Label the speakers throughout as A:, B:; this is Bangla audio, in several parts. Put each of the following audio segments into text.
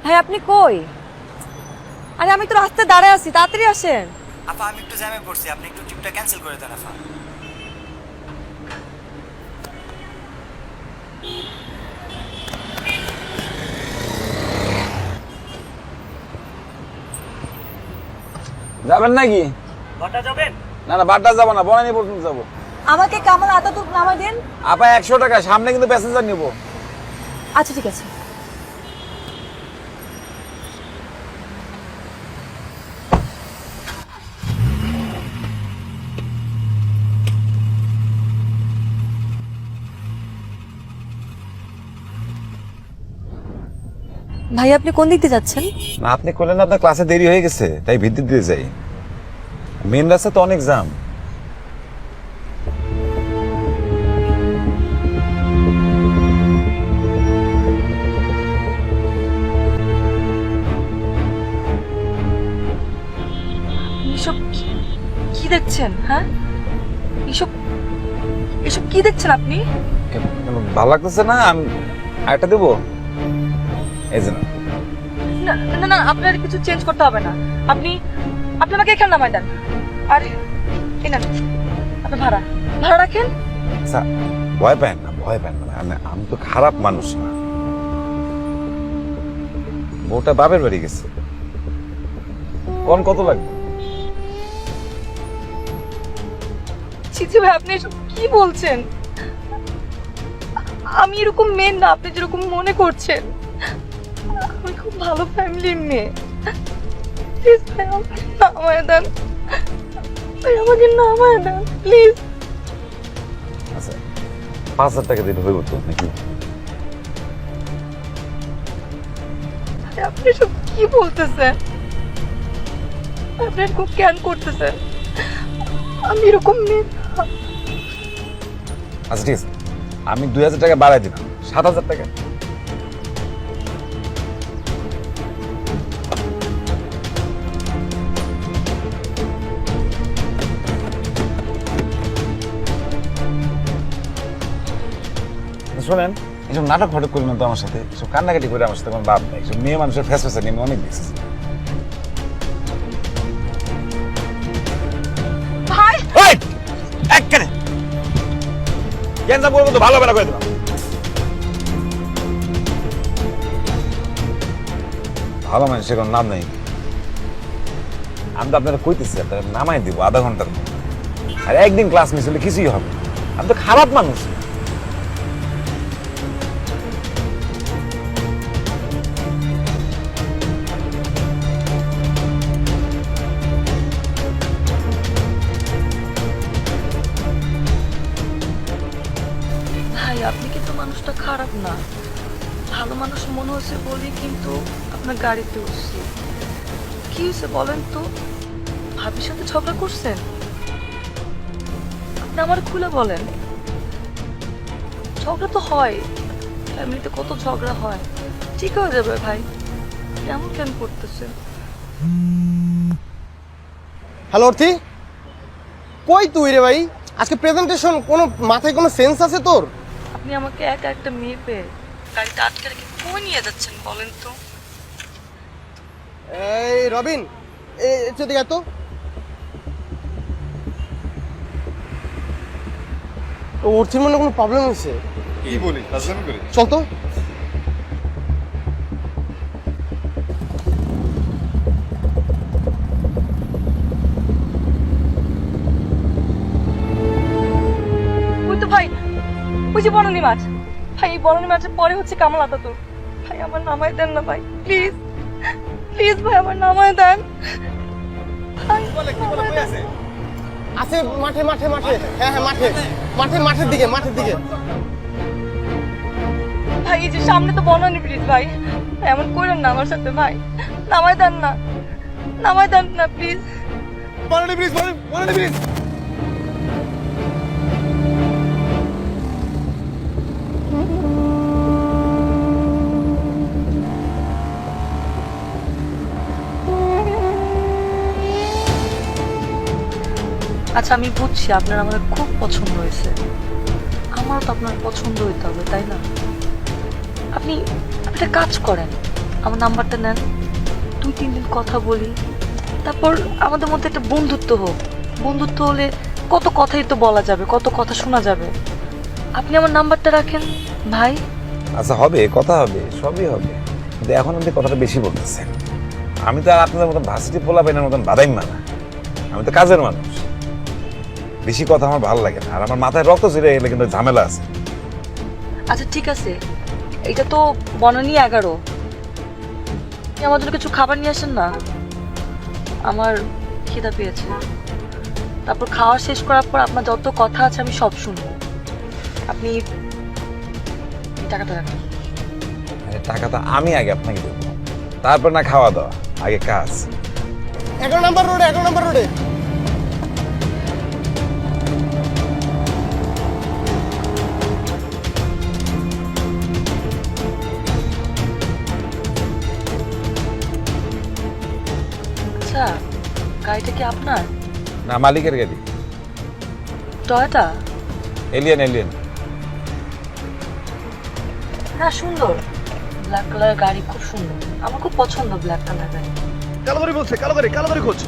A: ভাই আপনি কই? আরে আমি তো রাস্তায় দাঁড়ায় আছি, তাড়াতাড়ি আসেন।
B: আপা আমি একটু জ্যামে পড়ছি, আপনি একটু ট্রিপটা ক্যান্সেল করে দেন আপা।
C: যাবেন নাকি?
B: ঘরটা যাবেন?
C: না না, বাড্ডা যাবো না, বনানী পর্যন্ত যাবো।
A: আমাকে কামাল আতাতুর্ক নামাই দিন।
C: আপা 100 টাকা, সামনে কিন্তু প্যাসেঞ্জার নিবো।
A: আচ্ছা ঠিক আছে। ভাই আপনি কোন দিক দিয়ে যাচ্ছেন?
C: না আপনি করলেন, আপনার ক্লাসে দেরি হয়ে গেছে তাই ভিত্তি দিয়ে যাই। মেন রাস্তা তো অনেক জাম।
A: এসব কি দেখছেন? হ্যাঁ, এসব এসব কি দেখছেন আপনি?
C: ভালো লাগতেছে না? আমি আরেকটা দেবো, এই যে না।
A: না না না, আপনার কিছু চেঞ্জ করতে হবে না। আপনি আপনি আমাকে এখানে নামাই দেন। আর এই নেন আপনার ভাড়া, ভাড়া রাখেন।
C: আচ্ছা, ভয় পায় না, ভয় পায় না, আমি তো খারাপ মানুষ না। বউটা বাপের বাড়ি গেছে, কোন কত লাগবে?
A: ছিছি ভাই, আপনি এসব কি বলছেন? আমি এরকম মেয়ে না আপনি যেরকম মনে করছেন। আমি খুব ভালো ফ্যামিলির মেয়ে। প্লিজ ভাই আমাকে নামায় দেন, ভাই আমাকে নামায় দেন প্লিজ।
C: আচ্ছা 5,000 টাকা দিলে হইব তো নাকি?
A: ভাই আপনি এসব কি বলতেছেন? আপনি এরকম কেন করতেছেন? আমি এরকম মেয়ে না।
C: আচ্ছা ঠিক আছে, আমি 2,000 টাকা বাড়াই দিলাম, 7,000 টাকা। শোনেন, এইসব নাটক ফাটক করি না তো আমার সাথে, এসব কান্নাকাটি করে আমার সাথে কোনো লাভ নেই। এসব মেয়ে মানুষের ফেস ফেসে নিয়ে অনেক দেখছি।
A: ভাই
C: একখানে ক্যান্সার বলবো তো ভালো হবে না করে দিলাম। ভালো মানুষের কোনো নাম নেই। আমি তো আপনারা কইতেছি, আপনারা নামাই দিব আধা ঘন্টার মধ্যে। আর একদিন ক্লাস মিস হলে কিছুই হবে। আমি তো খারাপ মানুষ।
A: ভাই আপনি কিন্তু মানুষটা খারাপ না, ভালো মানুষ মনে হচ্ছে বলি কিন্তু আপনার গাড়িতে উঠছি। কি হয়েছে বলেন তো? ভাবির সাথে ঝগড়া করছেন? আপনি আমার খুলে বলেন। ঝগড়া তো হয়, ফ্যামিলিতে কত ঝগড়া হয়, ঠিক হয়ে যাবে ভাই। এমন কেন করতেছেন?
D: হ্যালো অর্থি, কই তুই রে ভাই? আজকে প্রেজেন্টেশন, কোনো মাথায় কোনো সেন্স আছে তোর?
A: আপনি আমাকে একা একটা মেয়ে পেয়ে গাড়িতে আটকে রেখে কই নিয়ে যাচ্ছেন বলেন তো?
D: এই রবিন, এদিকে এত অর্থির মনে কোনো প্রবলেম হয়েছে?
E: কি বলি ফাজলামি করি?
D: চল তো।
A: ওই তো ভাই, ওই যে বনানী মাছ। ভাই এই বনানী মাছের পরে হচ্ছে কামাল আতাতুর্ক। ভাই আমার নামায় দেন না ভাই, প্লিজ প্লিজ ভাই আমার নামায় দেন। ভাই, নামায় দেন।
D: আছে মাঠে মাঠে মাঠে, হ্যাঁ হ্যাঁ মাঠে মাঠে, মাঠের দিকে মাঠের দিকে।
A: ভাই এই যে সামনে তো বনানী ব্রিজ ভাই, ভাই এমন করেন না আমার সাথে ভাই, নামায় দেন না, নামায় দেন না please.
D: Banani bridge, Banani bridge.
A: আচ্ছা আমি বুঝছি আপনার আমার খুব পছন্দ হয়েছে, আমারও তো আপনার পছন্দ হইতে হবে তাই না? আপনি একটা কাজ করেন, আমার নাম্বারটা নেন, 2-3 দিন কথা বলি, তারপর আমাদের মধ্যে একটা বন্ধুত্ব হোক। বন্ধুত্ব হলে কত কথাই তো বলা যাবে, কত কথা শোনা যাবে। আপনি আমার নাম্বারটা রাখেন ভাই।
C: আচ্ছা হবে, কথা হবে, সবই হবে, কিন্তু এখন আপনি কথাটা বেশি বলতেছেন। আমি তো আর আপনাদের মতন ভার্সিটি পোলাপাইনের মতন বাদাইম না, আমি তো কাজের মানুষ। বেশি কথা আমার ভালো লাগে না, আর আমার মাথায় রক্ত ছিঁড়ে গেলে কিন্তু ঝামেলা আছে।
A: আচ্ছা ঠিক আছে, এটা তো বনানী 11। আপনি আমার জন্য কিছু খাবার নিয়ে আসেন না, আমার খিদা পেয়েছে। তারপর খাওয়া শেষ করার পর আপনার যত কথা আছে আমি সব শুনবো। আপনি টাকাটা রাখেন।
C: আরে টাকাটা আমি আগে আপনাকে দেবো, তারপর না খাওয়া দাওয়া, আগে কাজ।
D: 11 নম্বর রোডে, 11 নম্বর রোডে।
A: আচ্ছা, গাড়িটা কি আপনার?
C: না, মালিকের গাড়ি।
A: টয়োটা?
C: Alien alien.
A: হ্যাঁ সুন্দর, ব্ল্যাক কালারের গাড়ি খুব সুন্দর, আমার খুব পছন্দ ব্ল্যাক কালার গাড়ি।
E: কালো গাড়ি বলছে, কালো গাড়ি, কালো গাড়ি খোঁজ।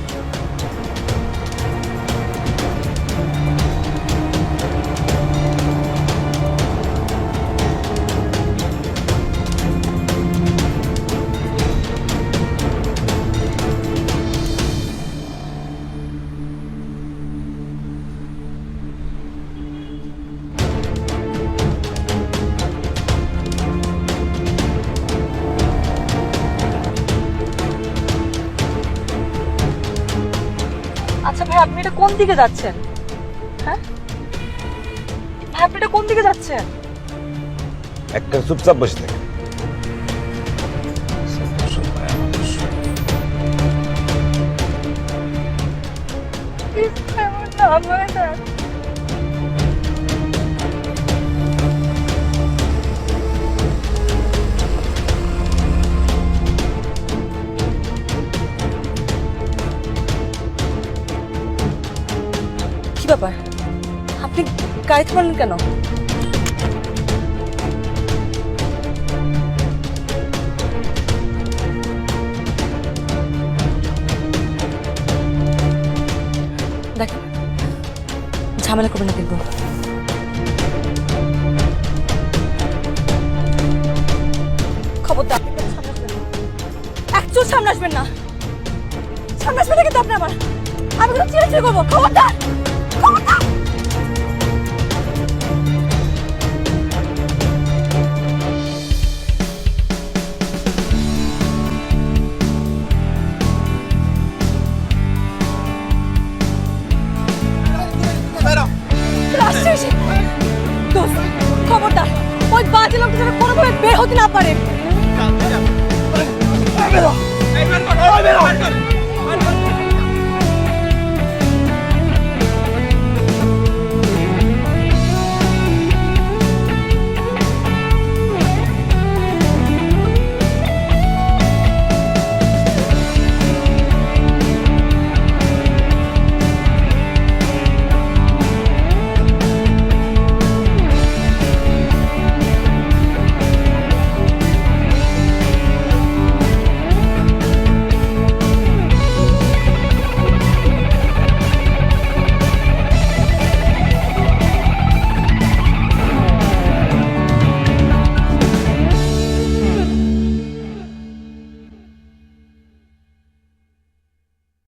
A: আচ্ছা ভাই, আপনি এটা কোন দিকে যাচ্ছেন? হ্যাঁ ভাই, আপনি এটা কোন দিকে যাচ্ছেন?
C: একটা চুপচাপ বসে থাকে।
A: Please, ভাই, আমার নামায় দেন। কি ব্যাপার, আপনি গাড়ি থামালেন কেন? দেখেন, ঝামেলা করবেন না কিন্তু। খবরদার, একচুল সামনে আসবেন না। সামনে আসবেন না কিন্তু আপনি আমার, আমি কিন্তু চিড়ে করবো। খবরদার, খবরদার। আসছে এসে। দোস্ত, খবরদার, ওই বাজে লোকটা যেন কোনোভাবে বের হতে না পারে।